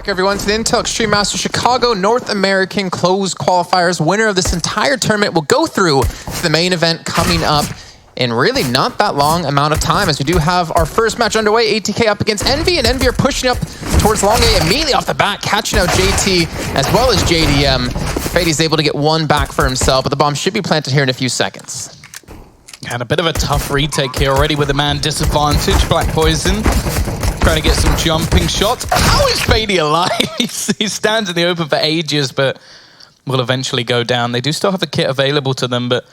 everyone, to the Intel Extreme Masters Chicago North American Closed Qualifiers. Winner of this entire tournament will go through to the main event coming up in really not that long amount of time, as we do have our first match underway. ATK up against Envy, and Envy are pushing up towards long A immediately off the bat, catching out JT as well as JDM. Fady's able to get one back for himself, but the bomb should be planted here in a few seconds. And a bit of a tough retake here already with a man disadvantage. Black Poison trying to get some jumping shots. How is Fady alive? He stands in the open for ages, but will eventually go down. They do still have a kit available to them, but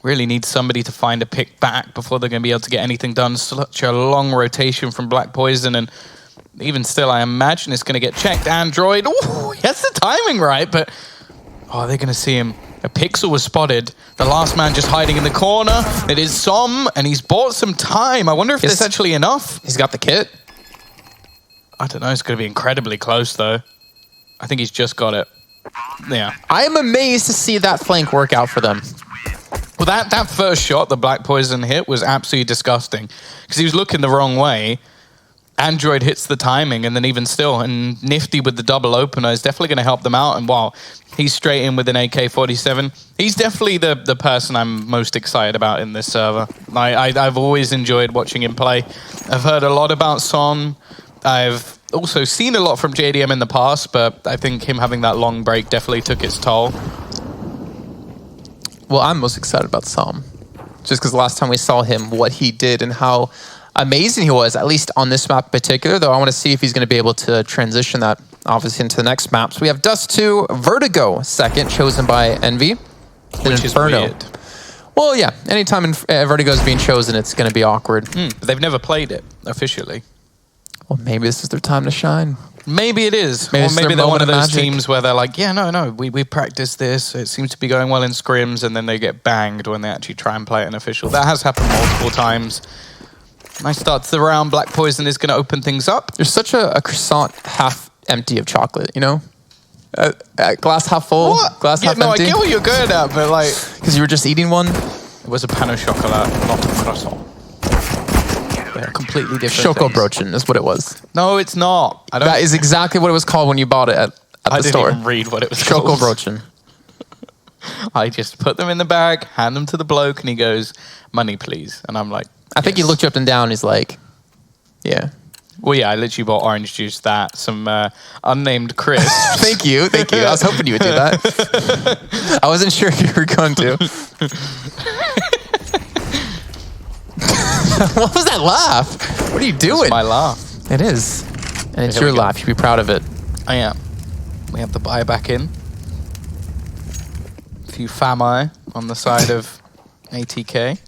really need somebody to find a pick back before they're going to be able to get anything done. Such a long rotation from Black Poison, and even still, I imagine it's going to get checked. Android, oh, he has the timing right, but oh, they're going to see him. A pixel was spotted. The last man just hiding in the corner. It is Som, and he's bought some time. I wonder if there's actually enough. He's got the kit. I don't know. It's going to be incredibly close, though. I think he's just got it. Yeah. I am amazed to see that flank work out for them. Well, that first shot the Black Poison hit was absolutely disgusting because he was looking the wrong way. Android hits the timing, and then even still, and Nifty with the double opener is definitely going to help them out. And while he's straight in with an AK-47, he's definitely the person I'm most excited about in this server. I've always enjoyed watching him play. I've heard a lot about Son. I've also seen a lot from JDM in the past, but I think him having that long break definitely took its toll. Well, I'm most excited about Som, just because last time we saw him, what he did and how amazing he was, at least on this map in particular, though I want to see if he's going to be able to transition that, obviously, into the next map. So we have Dust 2, Vertigo second, chosen by Envy. Which is weird. Well, yeah, anytime Vertigo is being chosen, it's going to be awkward. But they've never played it officially. Well, maybe this is their time to shine. Maybe it is. Maybe or maybe they're one of those magic teams where they're like, yeah, no, we practiced this. It seems to be going well in scrims, and then they get banged when they actually try and play it in official. That has happened multiple times. Nice start to the round. Black Poison is going to open things up. You're such a croissant half empty of chocolate, you know? Glass half full, what? glass half no, empty. I get what you're good at, but like... Because you were just eating one? It was a pan au chocolat, not a croissant. They're completely different Choco things. Brochin is what it was. No, it's not. I don't. That is exactly what it was called when you bought it at the store. I didn't even read what it was Choco called. Brochin. I just put them in the bag, hand them to the bloke, and he goes, money, please. And I'm like, I think he looked you up and down. He's like, yeah. Well, yeah, I literally bought orange juice, some unnamed crisps. Thank you. I was hoping you would do that. I wasn't sure if you were going to. What was that laugh? What are you doing? It's my laugh. It is. And it's your laugh. You should be proud of it. I am. We have the buy back in. A few fami on the side of ATK.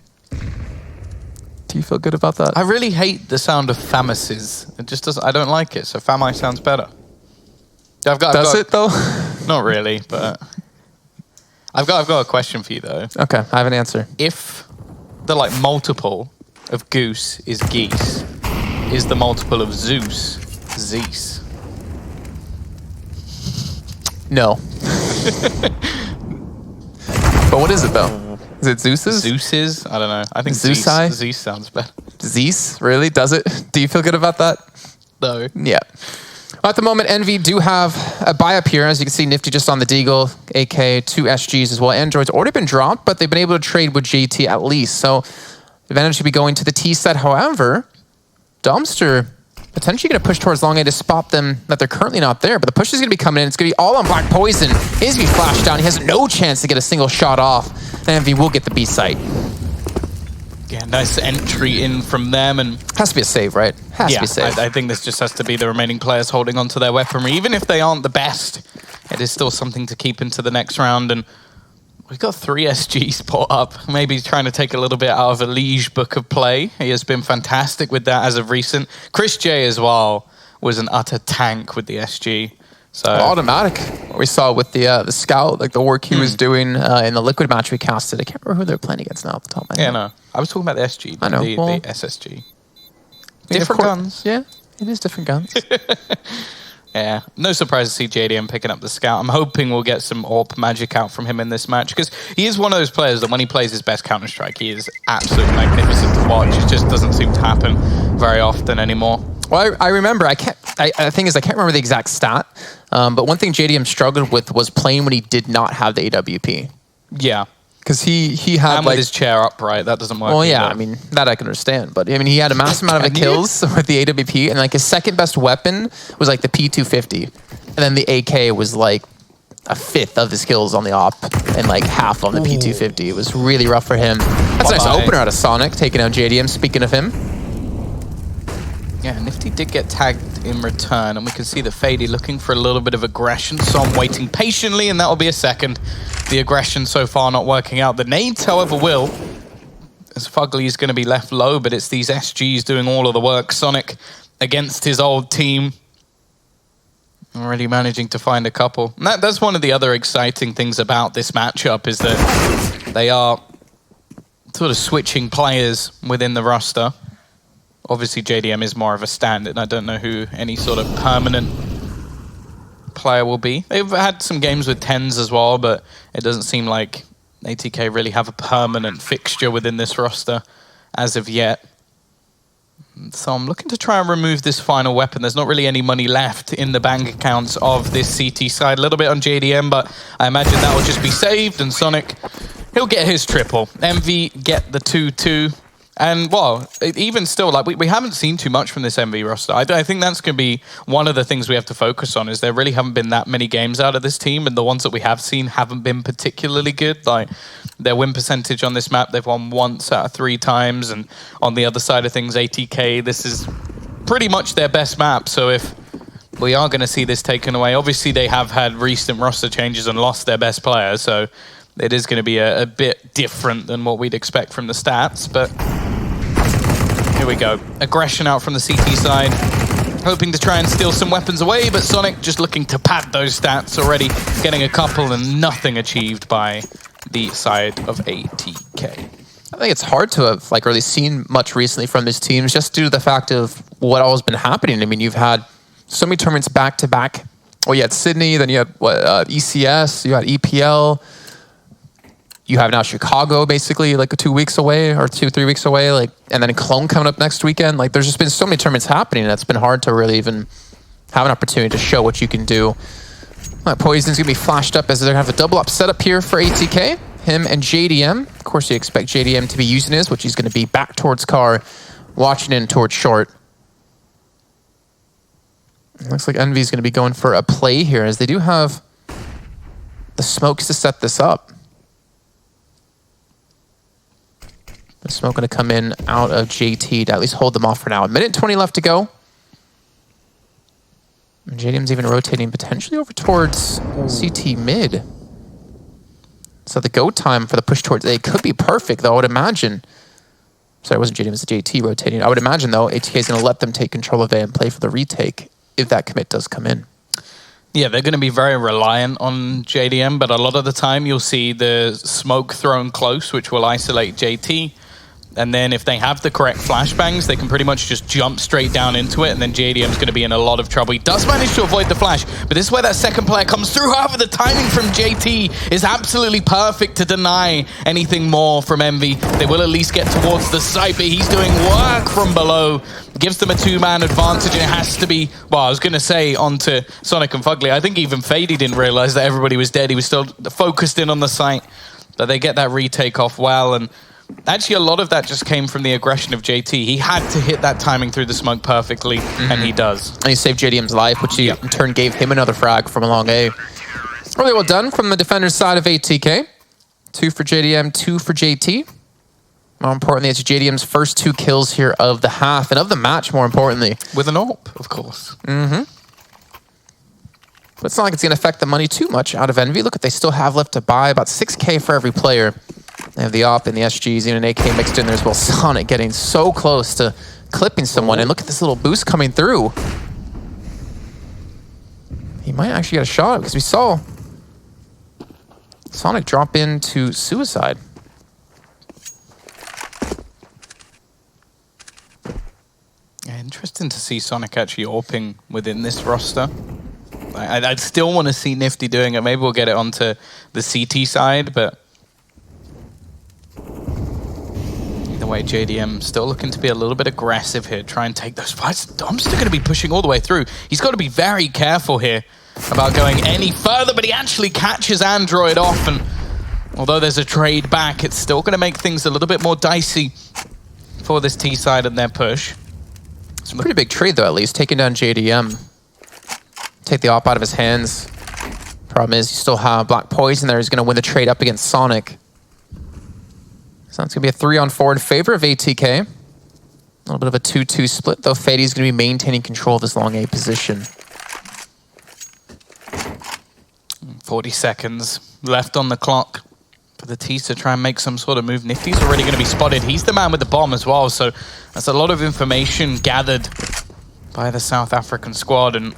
Do you feel good about that? I really hate the sound of famises. It just doesn't. I don't like it. So fami sounds better. Does it though? Not really, but I've got a question for you though. Okay, I have an answer. If the multiple of goose is geese, is the multiple of Zeus Zeus? No. But what is it though? Is it Zeus's? Zeus's? I don't know. I think Zeusai? Zeus sounds better. Zeus? Really? Does it? Do you feel good about that? No. Yeah. Well, at the moment, Envy do have a buy up here. As you can see, Nifty just on the Deagle, AK, 2 SGs as well. Android's already been dropped, but they've been able to trade with JT at least. So advantage should be going to the T side. However, Dumpster potentially going to push towards long A to spot them that they're currently not there. But the push is going to be coming in. It's going to be all on Black Poison. He's going to be flashed down. He has no chance to get a single shot off. And Envy will get the B site. Yeah, nice entry in from them. And has to be a save, right? Has to be a save. I think this just has to be the remaining players holding on to their weaponry. Even if they aren't the best, it is still something to keep into the next round. And we've got 3 SGs put up. Maybe he's trying to take a little bit out of a Liege book of play. He has been fantastic with that as of recent. Chris J as well was an utter tank with the SG. So automatic. What we saw with the scout, like the work he was doing in the liquid match we casted. I can't remember who they're playing against now off the top of my head. Yeah, no. I was talking about the SG. I know. The SSG. Different guns. Yeah, it is different guns. Yeah, no surprise to see JDM picking up the scout. I'm hoping we'll get some AWP magic out from him in this match, because he is one of those players that when he plays his best Counter-Strike, he is absolutely magnificent to watch. It just doesn't seem to happen very often anymore. Well, I remember, I think I can't remember the exact stat, but one thing JDM struggled with was playing when he did not have the AWP. Yeah. Because he had and like with his chair upright, that doesn't work. Well, yeah, either. I mean, that I can understand. But I mean, he had a massive amount of kills with the AWP, and like his second best weapon was like the P250. And then the AK was like a fifth of his kills on the op and like half on the P250. It was really rough for him. That's a nice opener out of Sonic, taking out JDM, speaking of him. Yeah, Nifty did get tagged in return, and we can see that Fady looking for a little bit of aggression. So I'm waiting patiently, and that will be a second. The aggression so far not working out. The nades, however, will. As Fugly is going to be left low, but it's these SGs doing all of the work. Sonic against his old team. Already managing to find a couple. And that's one of the other exciting things about this matchup is that they are sort of switching players within the roster. Obviously, JDM is more of a standard. I don't know who any sort of permanent player will be. They've had some games with 10s as well, but it doesn't seem like ATK really have a permanent fixture within this roster as of yet. So I'm looking to try and remove this final weapon. There's not really any money left in the bank accounts of this CT side. A little bit on JDM, but I imagine that will just be saved, and Sonic, he'll get his triple. MV get the 2-2. And, well, even still, like we haven't seen too much from this MV roster. I think that's going to be one of the things we have to focus on, is there really haven't been that many games out of this team, and the ones that we have seen haven't been particularly good. Like, their win percentage on this map, they've won once out of 3 times, and on the other side of things, ATK, this is pretty much their best map. So if we are going to see this taken away, obviously they have had recent roster changes and lost their best player, so it is going to be a bit different than what we'd expect from the stats, but here we go. Aggression out from the CT side. Hoping to try and steal some weapons away, but Sonic just looking to pad those stats already. Getting a couple and nothing achieved by the side of ATK. I think it's hard to have like really seen much recently from this team, just due to the fact of what all has been happening. I mean, you've had so many tournaments back to back. Well, you had Sydney, then you had ECS, you had EPL. You have now Chicago basically like 2 weeks away or 3 weeks away, like, and then Cologne coming up next weekend. Like, there's just been so many tournaments happening, and it's been hard to really even have an opportunity to show what you can do. Poison's gonna be flashed up as they're gonna have a double up setup here for ATK. Him and JDM. Of course, you expect JDM to be using his, which he's gonna be back towards car, watching in towards short. It looks like Envy's gonna be going for a play here, as they do have the smokes to set this up. The smoke going to come in out of JT to at least hold them off for now. 1:20 left to go. And JDM's even rotating potentially over towards CT mid. So the go time for the push towards A could be perfect, though, I would imagine. Sorry, it wasn't JDM, it was JT rotating. I would imagine, though, ATK is going to let them take control of A and play for the retake if that commit does come in. Yeah, they're going to be very reliant on JDM, but a lot of the time you'll see the smoke thrown close, which will isolate JT. And then if they have the correct flashbangs, they can pretty much just jump straight down into it, and then JDM's going to be in a lot of trouble. He does manage to avoid the flash, but this is where that second player comes through. However, the timing from JT is absolutely perfect to deny anything more from Envy. They will at least get towards the site, but he's doing work from below. Gives them a 2-man advantage, and it has to be, well, I was going to say onto Sonic and Fugly. I think even Fady didn't realize that everybody was dead. He was still focused in on the site, but they get that retake off well, and actually, a lot of that just came from the aggression of JT. He had to hit that timing through the smoke perfectly, and he does. And he saved JDM's life, which he in turn gave him another frag from along A. Really well done from the defender's side of ATK. 2 for JDM, 2 for JT. More importantly, it's JDM's first 2 kills here of the half, and of the match, more importantly. With an AWP, of course. But it's not like it's going to affect the money too much out of Envy. Look what they still have left to buy, about 6K for every player. They have the AWP and the SGs, even an AK mixed in there as well. Sonic getting so close to clipping someone. And look at this little boost coming through. He might actually get a shot because we saw Sonic drop into suicide. Yeah, interesting to see Sonic actually AWPing within this roster. I'd still want to see Nifty doing it. Maybe we'll get it onto the CT side, but way, JDM still looking to be a little bit aggressive here, try and take those fights. Dom's still going to be pushing all the way through. He's got to be very careful here about going any further, but he actually catches Android off, and although there's a trade back, it's still going to make things a little bit more dicey for this T side and their push. It's a pretty big trade, though, at least, taking down JDM. Take the op out of his hands. Problem is, you still have Black Poison there. He's going to win the trade up against Sonic. So it's going to be a 3-on-4 in favor of ATK. A little bit of a 2-2 split, though Fady's going to be maintaining control of this long A position. 40 seconds left on the clock for the T's to try and make some sort of move. Nifty's already going to be spotted. He's the man with the bomb as well, so that's a lot of information gathered by the South African squad, and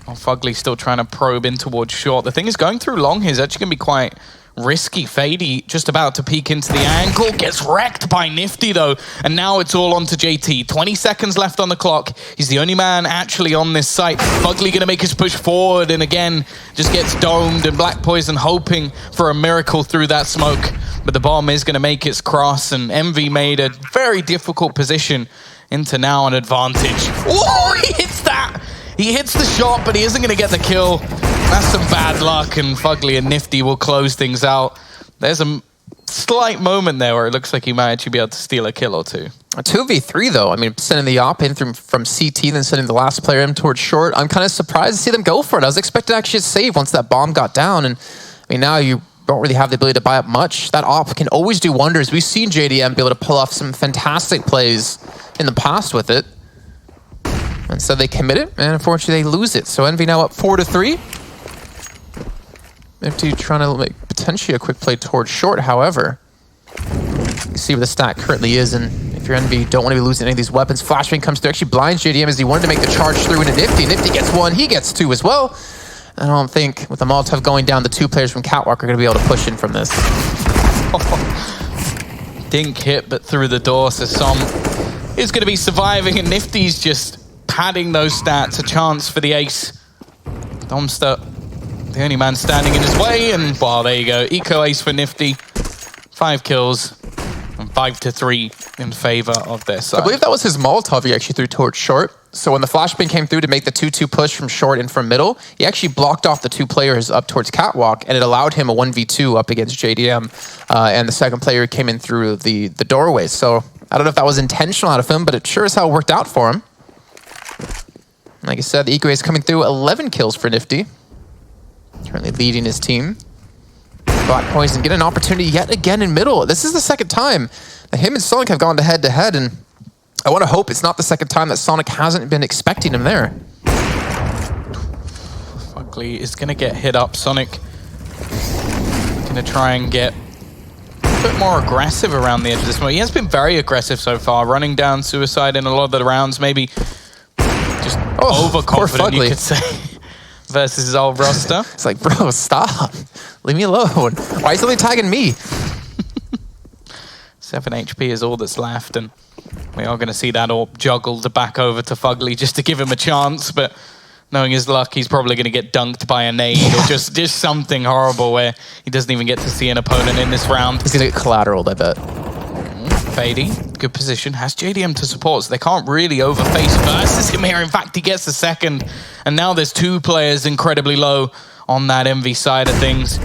Fugly still trying to probe in towards short. The thing is, going through long here is actually going to be quite risky. Fady just about to peek into the angle, gets wrecked by Nifty though, and now it's all on to JT. 20 seconds left on the clock. He's the only man actually on this site. Fugly going to make his push forward, and again, just gets domed, and Black Poison hoping for a miracle through that smoke. But the bomb is going to make its cross, and MV made a very difficult position into now an advantage. Whoa, he hits that! He hits the shot, but he isn't going to get the kill. That's some bad luck, and Fugly and Nifty will close things out. There's a slight moment there where it looks like he might actually be able to steal a kill or two. A 2v3, though. I mean, sending the op in from CT, then sending the last player in towards short. I'm kind of surprised to see them go for it. I was expecting actually a save once that bomb got down, and I mean, now you don't really have the ability to buy up much. That op can always do wonders. We've seen JDM be able to pull off some fantastic plays in the past with it. And so they commit it, and unfortunately they lose it. So Envy now up 4-3. Nifty trying to make potentially a quick play towards short, however. You see where the stat currently is, and if you're Envy, don't want to be losing any of these weapons. Flashbang comes through, actually blinds JDM as he wanted to make the charge through into Nifty. Nifty gets one, he gets two as well. I don't think, with the Molotov going down, the two players from Catwalk are going to be able to push in from this. Dink hit, but through the door, so Som is going to be surviving, and Nifty's just padding those stats, a chance for the ace. Domster, the only man standing in his way, and well, there you go. Eco ace for Nifty. 5 kills, and 5-3 in favor of their side. I believe that was his Molotov he actually threw towards short. So when the flashbang came through to make the 2-2 push from short and from middle, he actually blocked off the two players up towards Catwalk, and it allowed him a 1v2 up against JDM. And the second player came in through the doorway. So I don't know if that was intentional out of him, but it sure as hell worked out for him. Like I said, the Eco Ace coming through, 11 kills for Nifty. Currently leading his team. Black Poison get an opportunity yet again in middle. This is the second time that him and Sonic have gone head-to-head, and I want to hope it's not the second time that Sonic hasn't been expecting him there. Fugly is going to get hit up. Sonic going to try and get a bit more aggressive around the edge of this one. He has been very aggressive so far, running down Suicide in a lot of the rounds, maybe just overconfident, you could say, versus his old roster. It's like, bro, stop. Leave me alone. Why is he only tagging me? 7 HP is all that's left, and we are going to see that AWP juggled back over to Fugly just to give him a chance, but knowing his luck, he's probably going to get dunked by a nade or just something horrible where he doesn't even get to see an opponent in this round. He's going to get collateraled, I bet. Fady, good position, has JDM to support, so they can't really overface versus him here. In fact, he gets the second, and now there's two players incredibly low on that MV side of things.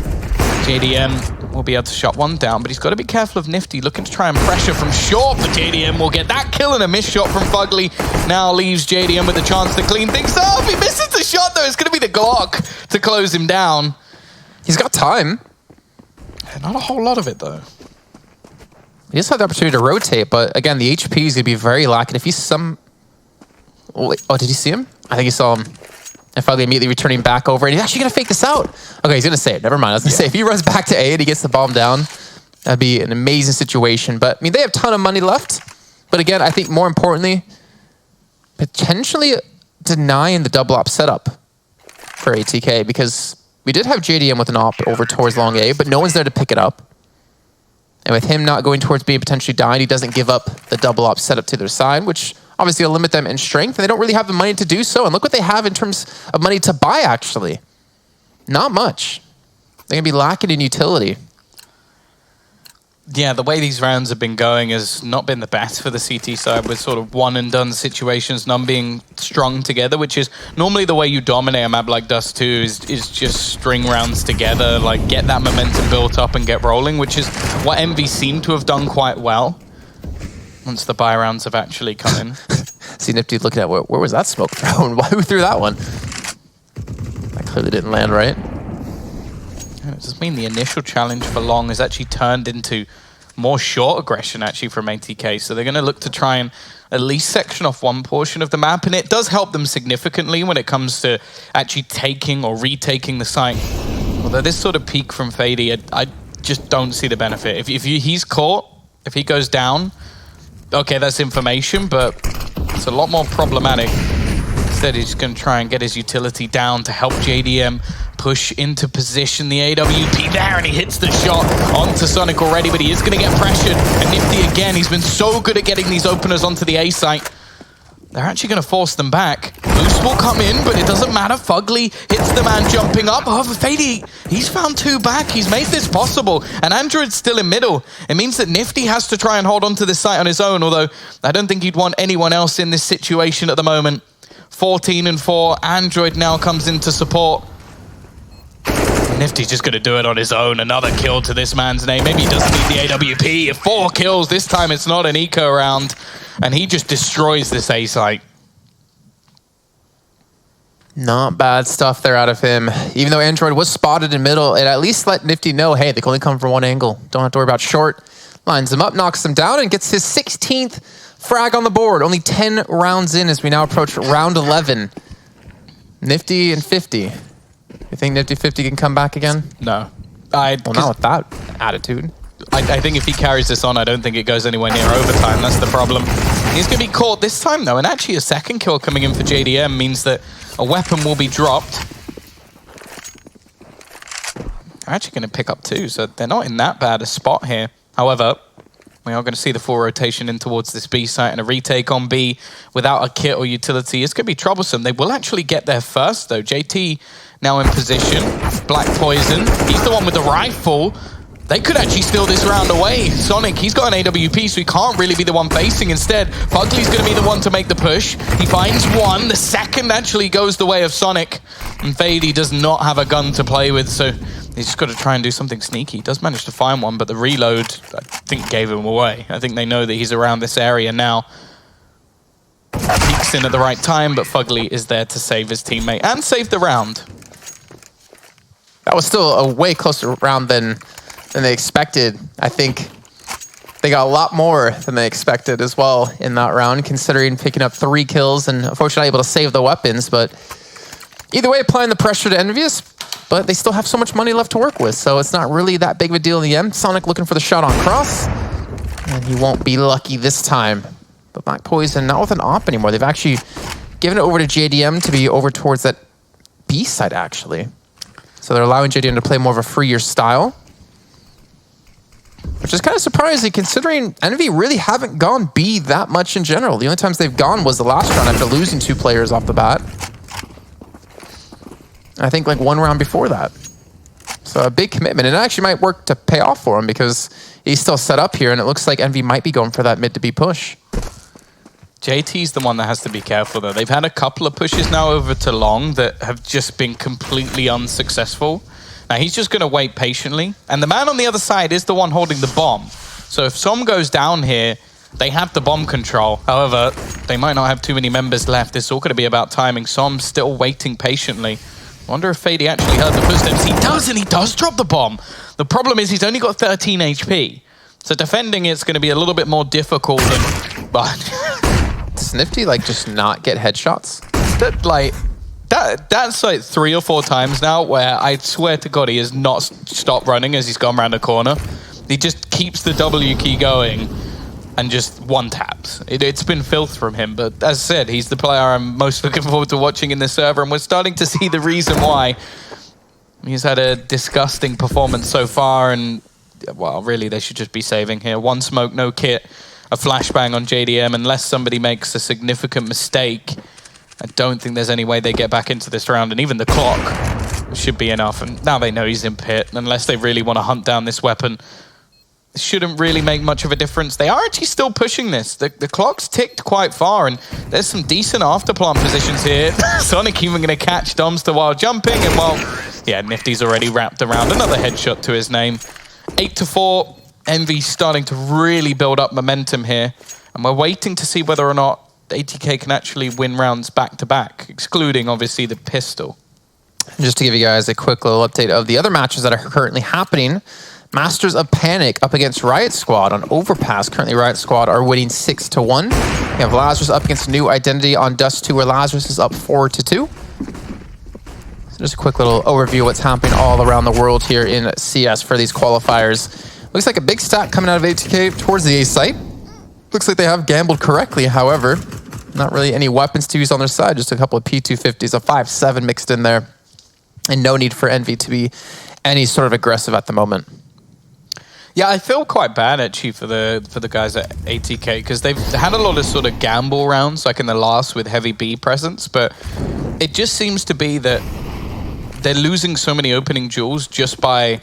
JDM will be able to shut one down, but he's got to be careful of Nifty, looking to try and pressure from short, but JDM will get that kill, and a miss shot from Fugly now leaves JDM with a chance to clean things up. He misses the shot, though. It's going to be the Glock to close him down. He's got time. Not a whole lot of it, though. He just had the opportunity to rotate, but again, the HP is going to be very lacking. If he's some... Oh, did you see him? I think he saw him. And Fugly immediately returning back over, and he's actually going to fake this out. Okay, he's going to say it. Never mind. I was going to say, if he runs back to A and he gets the bomb down, that'd be an amazing situation. But, I mean, they have a ton of money left. But again, I think more importantly, potentially denying the double op setup for ATK, because we did have JDM with an op over towards long A, but no one's there to pick it up. And with him not going towards being potentially dying, he doesn't give up the double op setup to their side, which obviously will limit them in strength, and they don't really have the money to do so. And look what they have in terms of money to buy, actually. Not much. They're going to be lacking in utility. Yeah, the way these rounds have been going has not been the best for the CT side, with sort of one and done situations, none being strung together, which is normally the way you dominate a map like Dust 2 is just string rounds together, like get that momentum built up and get rolling, which is what Envy seem to have done quite well once the buy rounds have actually come in. See Nifty looking at where was that smoke thrown? Who threw that one? That clearly didn't land right. It does mean the initial challenge for Long has actually turned into more short aggression actually from ATK. So they're going to look to try and at least section off one portion of the map. And it does help them significantly when it comes to actually taking or retaking the site. Although this sort of peak from Fady, I just don't see the benefit. If he's caught, if he goes down, okay, that's information, but it's a lot more problematic. Instead, he's going to try and get his utility down to help JDM push into position. The AWP there, and he hits the shot onto Sonic already, but he is going to get pressured. And Nifty again, he's been so good at getting these openers onto the A site. They're actually going to force them back. Boost will come in, but it doesn't matter. Fugly hits the man jumping up. However, Fady, he's found two back. He's made this possible. And Android's still in middle. It means that Nifty has to try and hold on to this site on his own, although I don't think he'd want anyone else in this situation at the moment. 14 and 4. Android now comes into support. Nifty's just going to do it on his own. Another kill to this man's name. Maybe he doesn't need the AWP. 4 kills. This time it's not an eco round. And he just destroys this A site. Not bad stuff there out of him. Even though Android was spotted in middle, it at least let Nifty know, hey, they can only come from one angle. Don't have to worry about short. Lines him up, knocks him down, and gets his 16th frag on the board. Only 10 rounds in as we now approach round 11. Nifty and 50. You think Nifty 50 can come back again? No. Well, not with that attitude. I think if he carries this on, I don't think it goes anywhere near overtime. That's the problem. He's going to be caught this time, though. And actually, a second kill coming in for JDM means that a weapon will be dropped. They're actually going to pick up 2, so they're not in that bad a spot here. However, we are going to see the full rotation in towards this B site, and a retake on B without a kit or utility is going to be troublesome. They will actually get there first, though. JT now in position. Black Poison. He's the one with the rifle. They could actually steal this round away. Sonic, he's got an AWP, so he can't really be the one facing. Instead, Fugly's going to be the one to make the push. He finds one. The second actually goes the way of Sonic. And Fady does not have a gun to play with, so he's just got to try and do something sneaky. He does manage to find one, but the reload, I think, gave him away. I think they know that he's around this area now. Peeks in at the right time, but Fugly is there to save his teammate and save the round. That was still a way closer round than they expected. I think they got a lot more than they expected as well in that round, considering picking up 3 kills and unfortunately able to save the weapons. But either way, applying the pressure to Envious, but they still have so much money left to work with, so it's not really that big of a deal in the end. Sonic looking for the shot on cross, and he won't be lucky this time. But Black Poison not with an op anymore. They've actually given it over to JDM to be over towards that B side, actually. So they're allowing JDM to play more of a freer style, which is kind of surprising considering Envy really haven't gone B that much in general. The only times they've gone was the last round after losing 2 players off the bat. I think like 1 round before that. So a big commitment, and it actually might work to pay off for him because he's still set up here, and it looks like Envy might be going for that mid to B push. JT's the one that has to be careful, though. They've had a couple of pushes now over to Long that have just been completely unsuccessful. Now, he's just going to wait patiently. And the man on the other side is the one holding the bomb. So if Som goes down here, they have the bomb control. However, they might not have too many members left. It's all going to be about timing. Som's still waiting patiently. I wonder if Fady actually heard the footsteps. He does, and he does drop the bomb. The problem is he's only got 13 HP. So defending it's going to be a little bit more difficult than... But Does Nifty like just not get headshots? That's like 3 or 4 times now where I swear to God he has not stopped running as he's gone around the corner. He just keeps the W key going and just one taps. It's been filth from him, but as I said, he's the player I'm most looking forward to watching in this server, and we're starting to see the reason why. He's had a disgusting performance so far, and well, really they should just be saving here. 1 smoke, no kit, a flashbang on JDM. Unless somebody makes a significant mistake, I don't think there's any way they get back into this round, and even the clock should be enough. And now they know he's in pit, unless they really want to hunt down this weapon. shouldn't really make much of a difference. They are actually still pushing this. The clock's ticked quite far, and there's some decent afterplant positions here. Sonic even going to catch Domster while jumping, and while, yeah, Nifty's already wrapped around. Another headshot to his name. 8-4, Envy starting to really build up momentum here, and we're waiting to see whether or not ATK can actually win rounds back-to-back, excluding, obviously, the pistol. Just to give you guys a quick little update of the other matches that are currently happening. Masters of Panic up against Riot Squad on Overpass. Currently, Riot Squad are winning 6-1. We have Lazarus up against New Identity on Dust 2, where Lazarus is up 4-2. So just a quick little overview of what's happening all around the world here in CS for these qualifiers. Looks like a big stack coming out of ATK towards the A site. Looks like they have gambled correctly, however. Not really any weapons to use on their side, just a couple of P250s, a 5.7 mixed in there. And no need for Envy to be any sort of aggressive at the moment. Yeah, I feel quite bad actually for the guys at ATK, because they've had a lot of sort of gamble rounds, like in the last with heavy B presence, but it just seems to be that they're losing so many opening duels just by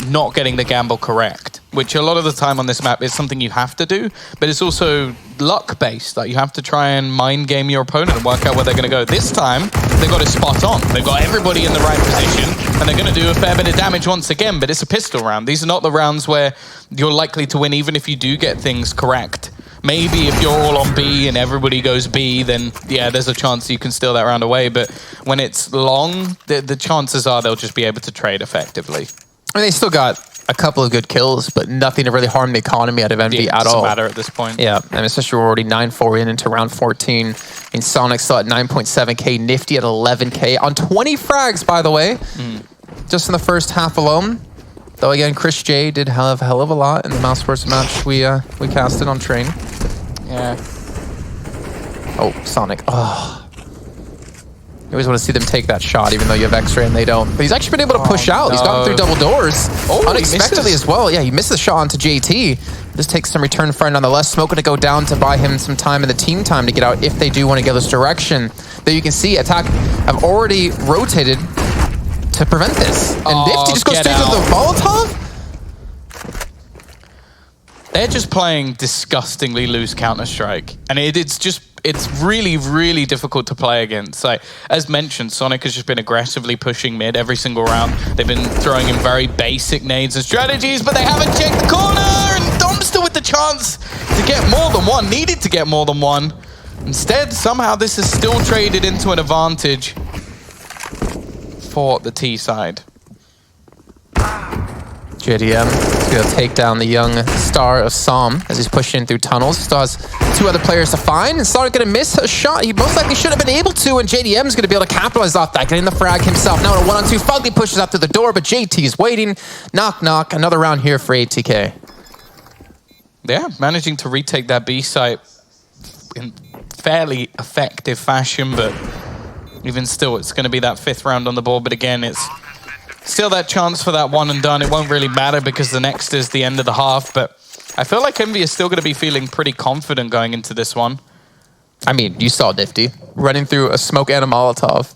not getting the gamble correct, which a lot of the time on this map is something you have to do, but it's also luck-based. Like, you have to try and mind game your opponent and work out where they're going to go. This time, they've got it spot on. They've got everybody in the right position, and they're going to do a fair bit of damage once again, but it's a pistol round. These are not the rounds where you're likely to win, even if you do get things correct. Maybe if you're all on B and everybody goes B, then yeah, there's a chance you can steal that round away, but when it's long, the chances are they'll just be able to trade effectively. I mean, they still got a couple of good kills, but nothing to really harm the economy out of Envy at all. Doesn't matter at this point. Yeah, and especially we're already 9-4 into round 14. And Sonic still at 9.7k, Nifty at 11k on 20 frags, by the way, just in the first half alone. Though again, Chris J did have a hell of a lot in the Mouse Sports match we casted on Train. Yeah. Oh, Sonic. Oh. You always want to see them take that shot, even though you have X-ray and they don't. But he's actually been able to push out. No. He's gotten through double doors. Oh, unexpectedly as well. Yeah, he missed the shot onto JT. This takes some return fire nonetheless. Smoke going to go down to buy him some time in the team time to get out if they do want to go this direction. There you can see Attack have already rotated to prevent this. And Nifty just goes straight to the Molotov? They're just playing disgustingly loose Counter-Strike. And it's really, really difficult to play against. Like, as mentioned, Sonic has just been aggressively pushing mid every single round. They've been throwing in very basic nades and strategies, but they haven't checked the corner! And Domster with the chance to get more than one, needed to get more than one. Instead, somehow this is still traded into an advantage for the T side. JDM is going to take down the young star of Som as he's pushing through tunnels. Still has two other players to find, and Sonic going to miss a shot he most likely should have been able to, and JDM is going to be able to capitalize off that, getting the frag himself. Now in a 1-on-2, Fugly pushes out through the door, but JT is waiting. Knock, knock. Another round here for ATK. Yeah, managing to retake that B site in fairly effective fashion, but even still, it's going to be that 5th round on the board. But again, it's still that chance for that one and done. It won't really matter because the next is the end of the half, but I feel like Envy is still going to be feeling pretty confident going into this one. I mean, you saw Nifty running through a smoke and a Molotov.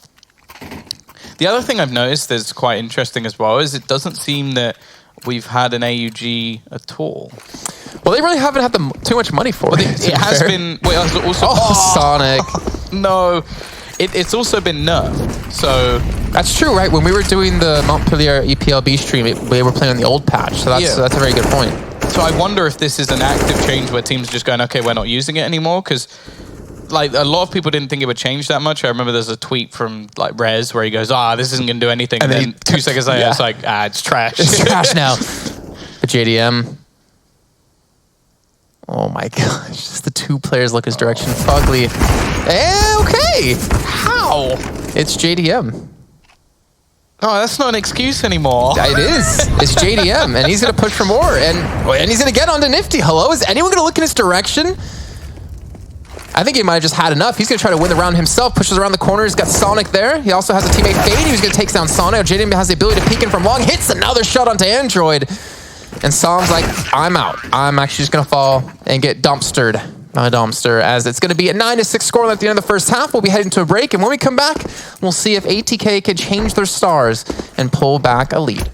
The other thing I've noticed that's quite interesting as well is it doesn't seem that we've had an AUG at all. Well, they really haven't had too much money for it. It has been... Wait, also, Sonic. No. It's also been nerfed, so... That's true, right? When we were doing the Montpellier EPLB stream, they were playing on the old patch, so that's a very good point. So I wonder if this is an active change where teams are just going, okay, we're not using it anymore, because like a lot of people didn't think it would change that much. I remember there's a tweet from like Rez where he goes, this isn't going to do anything. And then 2 seconds later, it's like, it's trash. It's trash now. But JDM... Oh my gosh, just the 2 players look his direction. Fugly. Okay! How? It's JDM. Oh, that's not an excuse anymore. It is. It's JDM, and he's going to push for more. And he's going to get onto Nifty. Hello? Is anyone going to look in his direction? I think he might have just had enough. He's going to try to win the round himself. Pushes around the corner. He's got Sonic there. He also has a teammate Fade. He's going to take down Sonic. JDM has the ability to peek in from long. Hits another shot onto Android. And Som's like, I'm out. I'm actually just going to fall and get dumpstered by Dumpster, as it's going to be a 9-6 scoreline at the end of the first half. We'll be heading to a break, and when we come back, we'll see if ATK can change their stars and pull back a lead.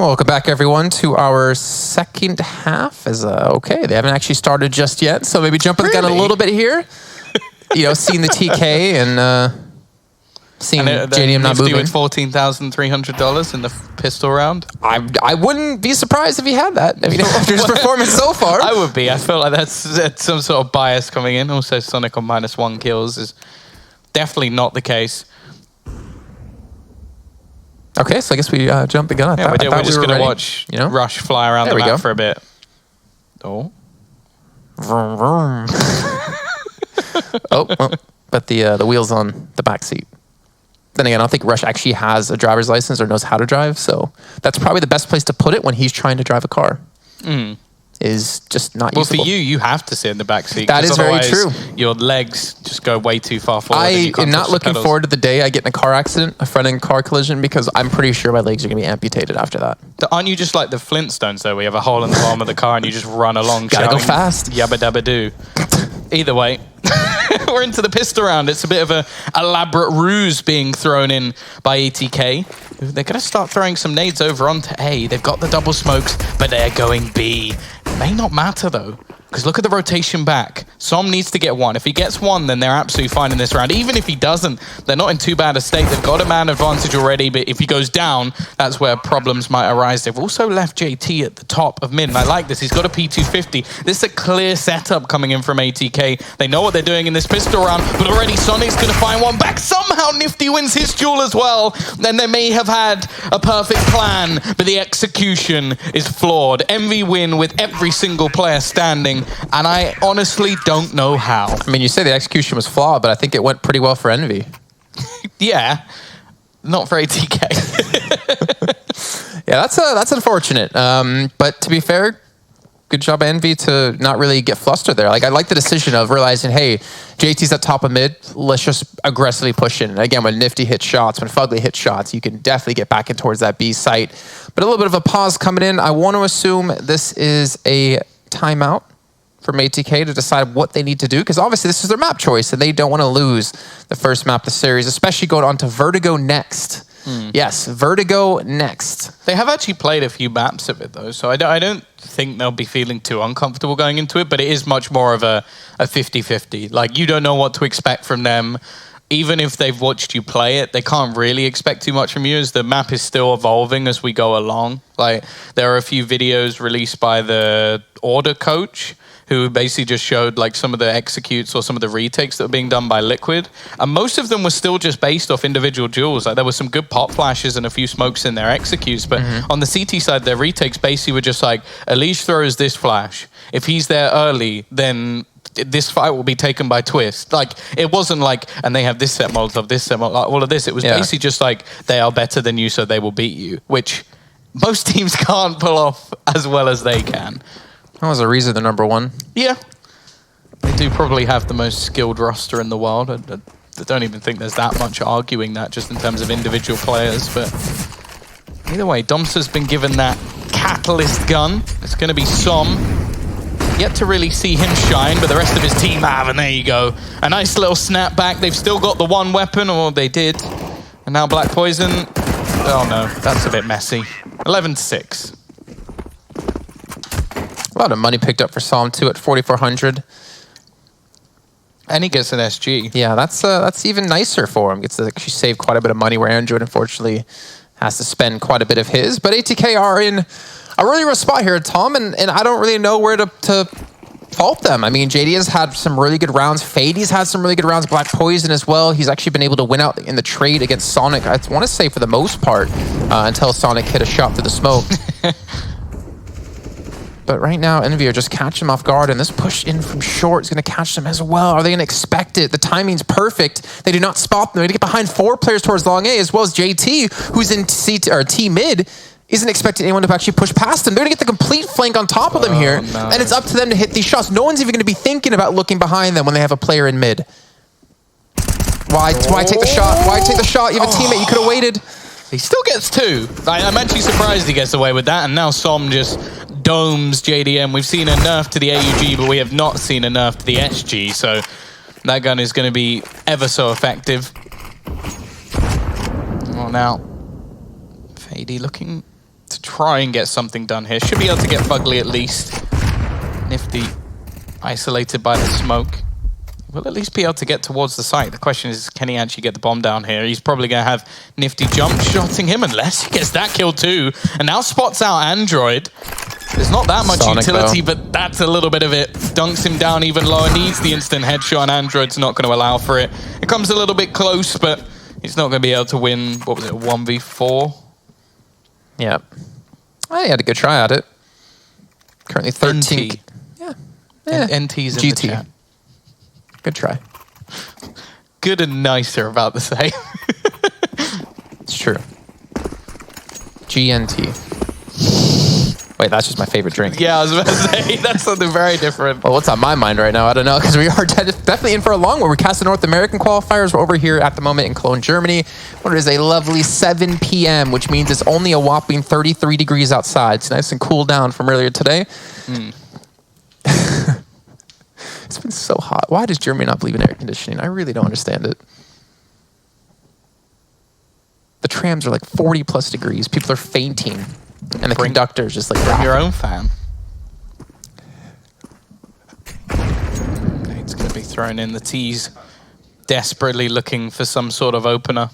Welcome back, everyone, to our second half. Okay, they haven't actually started just yet, so maybe jumping the gun a little bit here. You know, seeing the TK and seeing JDM not moving. With $14,300 in the pistol round. I wouldn't be surprised if he had that. I mean, after his performance so far. I would be. I feel like that's some sort of bias coming in. Also, Sonic on -1 kills is definitely not the case. Okay, so I guess we jumped the gun. We're just going to watch Rush fly around the map for a bit. Oh. Vroom, vroom. oh, but the wheel's on the back seat. Then again, I don't think Rush actually has a driver's license or knows how to drive, so that's probably the best place to put it when he's trying to drive a car. Is just not useful. Well, for you have to sit in the back seat. That is very true. Your legs just go way too far forward. I am not looking forward to the day I get in a car accident, a front-end car collision, because I'm pretty sure my legs are going to be amputated after that. Aren't you just like the Flintstones, though, where you have a hole in the bottom of the car and you just run along Gotta go fast. Yabba dabba doo. Either way, we're into the pistol round. It's a bit of a elaborate ruse being thrown in by ATK. They're going to start throwing some nades over onto A. They've got the double smokes, but they're going B. It may not matter, though, because look at the rotation back. Som needs to get one. If he gets one, then they're absolutely fine in this round. Even if he doesn't, they're not in too bad a state. They've got a man advantage already, but if he goes down, that's where problems might arise. They've also left JT at the top of mid, and I like this. He's got a P250. This is a clear setup coming in from ATK. They know what they're doing in this pistol round, but already Sonic's going to find one back. Somehow Nifty wins his duel as well. Then they may have had a perfect plan, but the execution is flawed. Envy win with every single player standing, and I honestly don't know how. I mean, you say the execution was flawed, but I think it went pretty well for Envy. Yeah, not for ATK. Yeah, that's unfortunate. But to be fair, good job, Envy, to not really get flustered there. Like, I like the decision of realizing, hey, JT's at top of mid, let's just aggressively push in. And again, when Nifty hits shots, when Fugly hits shots, you can definitely get back in towards that B site. But a little bit of a pause coming in. I want to assume this is a timeout from ATK to decide what they need to do, because obviously this is their map choice, and they don't want to lose the first map of the series, especially going on to Vertigo next. Yes, Vertigo next. They have actually played a few maps of it, though, so I don't think they'll be feeling too uncomfortable going into it, but it is much more of a 50-50. Like, you don't know what to expect from them. Even if they've watched you play it, they can't really expect too much from you, as the map is still evolving as we go along. Like, there are a few videos released by the Order coach who basically just showed like some of the executes or some of the retakes that were being done by Liquid. And most of them were still just based off individual duels. Like, there were some good pop flashes and a few smokes in their executes. But on the CT side, their retakes basically were just like, Elish throws this flash. If he's there early, then this fight will be taken by Twist. Like, it wasn't like, and they have this set Molotov, this set Molotov, all of this. It was basically just like, they are better than you, so they will beat you, which most teams can't pull off as well as they can. That was a reason they're #1. Yeah. They do probably have the most skilled roster in the world. I don't even think there's that much arguing that just in terms of individual players. But either way, Domsa's been given that catalyst gun. It's going to be Som. Yet to really see him shine, but the rest of his team have, and there you go. A nice little snap back. They've still got the one weapon, or they did. And now Black Poison. Oh no, that's a bit messy. 11-6. A lot of money picked up for Som too at 4,400. And he gets an SG. Yeah, that's even nicer for him. Gets to actually save quite a bit of money, where Android unfortunately has to spend quite a bit of his. But ATK are in a really rough spot here, Tom, and I don't really know where to fault them. I mean, JD has had some really good rounds. Fade's had some really good rounds. Black Poison as well. He's actually been able to win out in the trade against Sonic, I want to say for the most part, until Sonic hit a shot through the smoke. But right now, Envy are just catching them off guard, and this push in from short is going to catch them as well. Are they going to expect it? The timing's perfect. They do not spot them. They're going to get behind 4 players towards long A, as well as JT, who's in T mid, isn't expecting anyone to actually push past them. They're going to get the complete flank on top of them here, and it's up to them to hit these shots. No one's even going to be thinking about looking behind them when they have a player in mid. Why take the shot? Why take the shot? You have a teammate. You could have waited. He still gets 2. I'm actually surprised he gets away with that, and now Som just domes JDM. We've seen a nerf to the AUG, but we have not seen a nerf to the SG, so that gun is going to be ever so effective. Well, now, Fady looking to try and get something done here. Should be able to get Fugly at least. Nifty isolated by the smoke. Will at least be able to get towards the site. The question is, can he actually get the bomb down here? He's probably going to have Nifty jump-shotting him unless he gets that kill too. And now spots out Android. There's not that much Sonic, utility, though. but that's a little bit of it. Dunks him down even lower, needs the instant headshot, and Android's not going to allow for it. It comes a little bit close, but he's not going to be able to win, what was it, 1v4? Yeah. He had a good try at it. Currently 13. NT. Yeah. NT's in GT. the chat. Good try. Good and nicer about the same. It's true. GNT. Wait, that's just my favorite drink. Yeah, I was about to say, that's something very different. Well, what's on my mind right now? I don't know, because we are definitely in for a long one. We're casting North American qualifiers. We're over here at the moment in Cologne, Germany. It is a lovely 7 p.m., which means it's only a whopping 33 degrees outside. It's nice and cool down from earlier today. It's been so hot. Why does Germany not believe in air conditioning? I really don't understand it. The trams are like 40 plus degrees. People are fainting. And the conductor's just like... Bring your own fan. It's going to be thrown in the tees. Desperately looking for some sort of opener.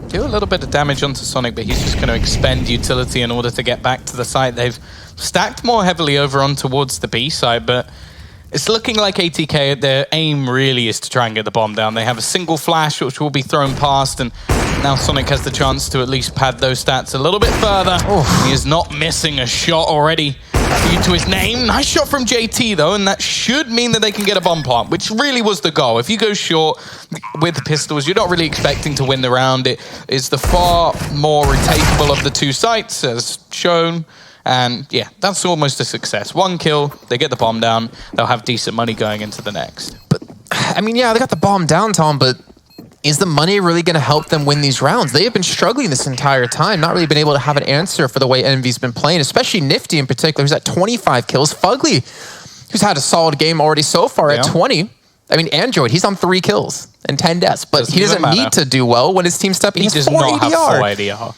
Do a little bit of damage onto Sonic, but he's just going to expend utility in order to get back to the site. They've stacked more heavily over on towards the B side, but it's looking like ATK, their aim really is to try and get the bomb down. They have a single flash, which will be thrown past, and now Sonic has the chance to at least pad those stats a little bit further. Oof. He is not missing a shot already due to his name. Nice shot from JT, though, and that should mean that they can get a bomb plant, which really was the goal. If you go short with pistols, you're not really expecting to win the round. It is the far more retakeable of the two sites, as shown. And yeah, that's almost a success. 1 kill, they get the bomb down, they'll have decent money going into the next. But, I mean, yeah, they got the bomb down, Tom, but is the money really going to help them win these rounds? They have been struggling this entire time, not really been able to have an answer for the way Envy's been playing, especially Nifty in particular, who's at 25 kills. Fugly, who's had a solid game already so far at 20. I mean, Android, he's on 3 kills and 10 deaths, but he doesn't need to do well when his team's stepping. He does not have 4 ADR.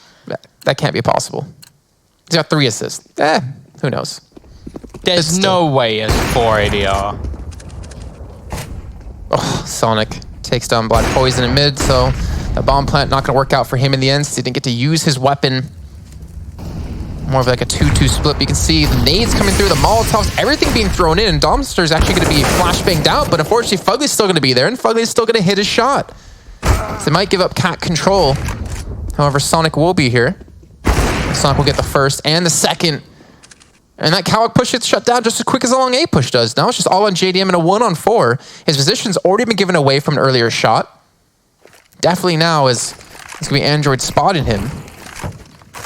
That can't be possible. He's got 3 assists. Who knows? There's no way he has 4 ADR. Oh, Sonic takes down Black Poison in mid, so the bomb plant not going to work out for him in the end. So he didn't get to use his weapon. More of like a 2-2 split. But you can see the nades coming through, the Molotovs, everything being thrown in, and Domster's actually going to be flashbanged out, but unfortunately Fugly's still going to be there, and Fugly's still going to hit his shot. So they might give up cat control. However, Sonic will be here. Sonic will get the first and the second. And that Cowok push gets shut down just as quick as a long A push does. Now it's just all on JDM and a 1-on-4. His position's already been given away from an earlier shot. Definitely now is it's going to be Android spotting him.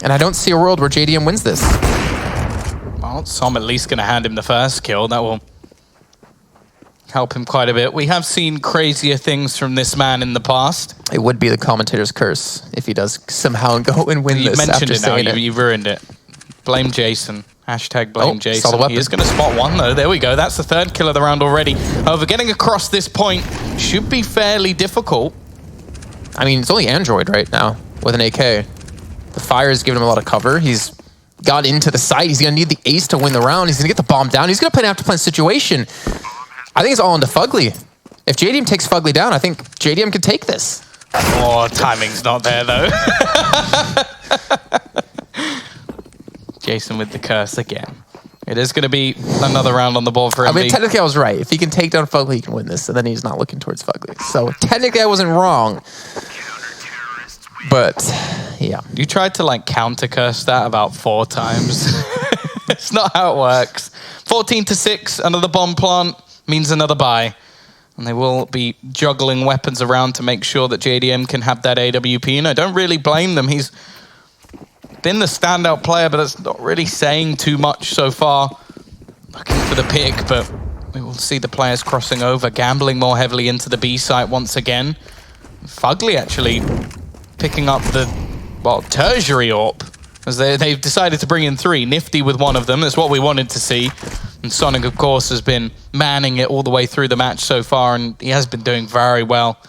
And I don't see a world where JDM wins this. Well, Som at least going to hand him the first kill. That will help him quite a bit. We have seen crazier things from this man in the past. It would be the commentator's curse if he does somehow go and win this. You mentioned after it now. You've ruined it. Blame Jason. Hashtag blame Jason. Saw the weapon. He is going to spot one, though. There we go. That's the 3rd kill of the round already. However, getting across this point should be fairly difficult. I mean, it's only Android right now with an AK. The fire is giving him a lot of cover. He's got into the site. He's going to need the ace to win the round. He's going to get the bomb down. He's going to play an after-plan situation. I think it's all into Fugly. If JDM takes Fugly down, I think JDM could take this. Oh, timing's not there, though. Jason with the curse again. It is going to be another round on the board for him. I mean, technically I was right. If he can take down Fugly, he can win this, and then he's not looking towards Fugly. So technically I wasn't wrong. But, yeah. You tried to, like, counter-curse that about 4 times. It's not how it works. 14-6, another bomb plant means another buy. And they will be juggling weapons around to make sure that JDM can have that AWP. And I don't really blame them. He's been the standout player, but it's not really saying too much so far. Looking for the pick, but we will see the players crossing over, gambling more heavily into the B site once again. Fugly actually picking up the, well, tertiary AWP, as they've decided to bring in 3. Nifty with one of them. That's what we wanted to see. And Sonic, of course, has been manning it all the way through the match so far, and he has been doing very well.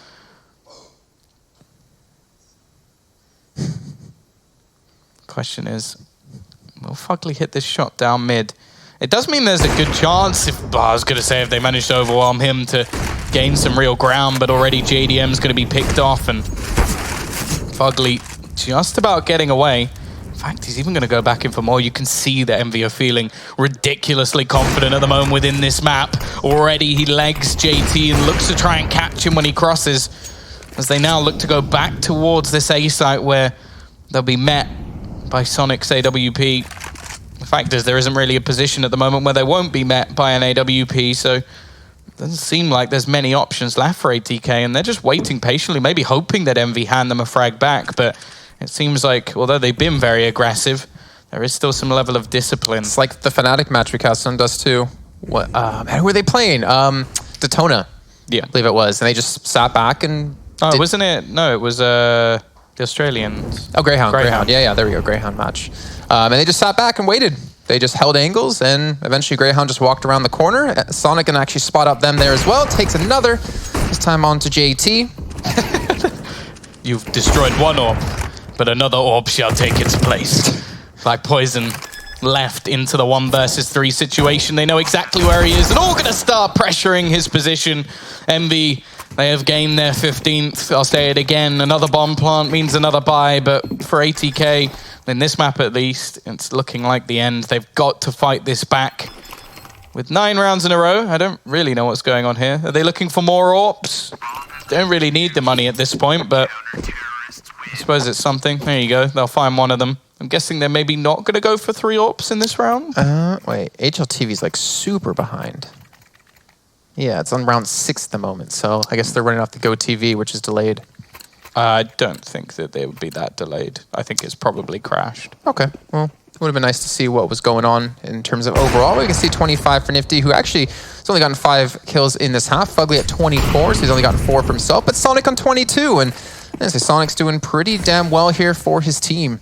Question is, will Fugly hit this shot down mid? It does mean there's a good chance, I was going to say if they manage to overwhelm him, to gain some real ground, but already JDM's going to be picked off, and Fugly just about getting away. In fact, he's even going to go back in for more. You can see that Envy are feeling ridiculously confident at the moment within this map. Already he legs JT and looks to try and catch him when he crosses, as they now look to go back towards this A site where they'll be met by Sonic's AWP. The fact is, there isn't really a position at the moment where they won't be met by an AWP, so it doesn't seem like there's many options left for ATK, and they're just waiting patiently, maybe hoping that Envy hand them a frag back, but it seems like, although they've been very aggressive, there is still some level of discipline. It's like the Fnatic match we cast on does too. What, who were they playing? Daytona, Yeah. I believe it was, and they just sat back and... Oh, wasn't it? No, it was the Australians. Oh, Greyhound. Yeah, there we go, Greyhound match. And they just sat back and waited. They just held angles, and eventually Greyhound just walked around the corner. Sonic can actually spot up them there as well. Takes another, this time on to JT. You've destroyed one orb, but another orb shall take its place. Black Poison left into the 1 versus 3 situation. They know exactly where he is, and all gonna start pressuring his position. Envy, they have gained their 15th. I'll say it again, another bomb plant means another buy, but for ATK, in this map at least, it's looking like the end. They've got to fight this back. With 9 rounds in a row, I don't really know what's going on here. Are they looking for more AWPs? They don't really need the money at this point, but I suppose it's something. There you go, they'll find one of them. I'm guessing they're maybe not going to go for 3 AWPs in this round? Wait, HLTV's like super behind. Yeah, it's on round 6 at the moment, so I guess they're running off the Go TV, which is delayed. I don't think that they would be that delayed. I think it's probably crashed. Okay, well, it would have been nice to see what was going on in terms of overall. We can see 25 for Nifty, who actually has only gotten 5 kills in this half. Fugly at 24, so he's only gotten 4 for himself. But Sonic on 22, and I say Sonic's doing pretty damn well here for his team.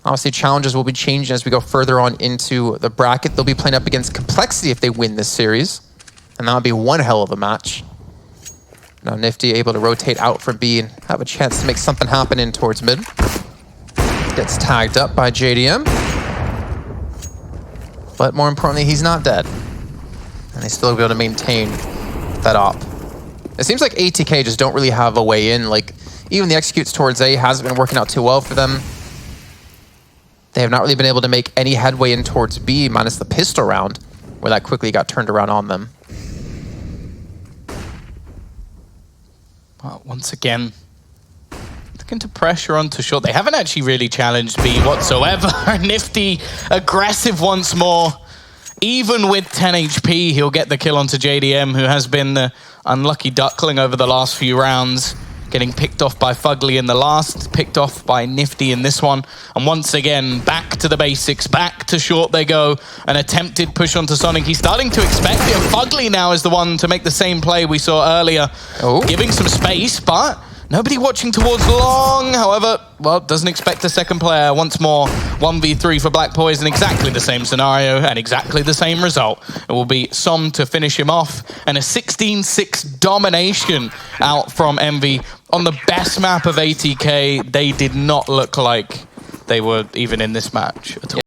Obviously, challenges will be changing as we go further on into the bracket. They'll be playing up against Complexity if they win this series, and that would be one hell of a match. Now Nifty able to rotate out from B and have a chance to make something happen in towards mid. Gets tagged up by JDM. But more importantly, he's not dead. And they still be able to maintain that op. It seems like ATK just don't really have a way in. Like, even the executes towards A hasn't been working out too well for them. They have not really been able to make any headway in towards B, minus the pistol round, where that quickly got turned around on them. Well, once again, looking to pressure onto short. They haven't actually really challenged B whatsoever. Nifty aggressive once more. Even with 10 HP, he'll get the kill onto JDM, who has been the unlucky duckling over the last few rounds. Getting picked off by Fugly in the last, picked off by Nifty in this one. And once again, back to the basics, back to short they go. An attempted push onto Sonic. He's starting to expect it. And Fugly now is the one to make the same play we saw earlier. Giving some space, but nobody watching towards long. However, well, doesn't expect a second player. Once more, 1v3 for Black Poison. Exactly the same scenario and exactly the same result. It will be Som to finish him off. And a 16-6 domination out from Envy on the best map of ATK. They did not look like they were even in this match at all.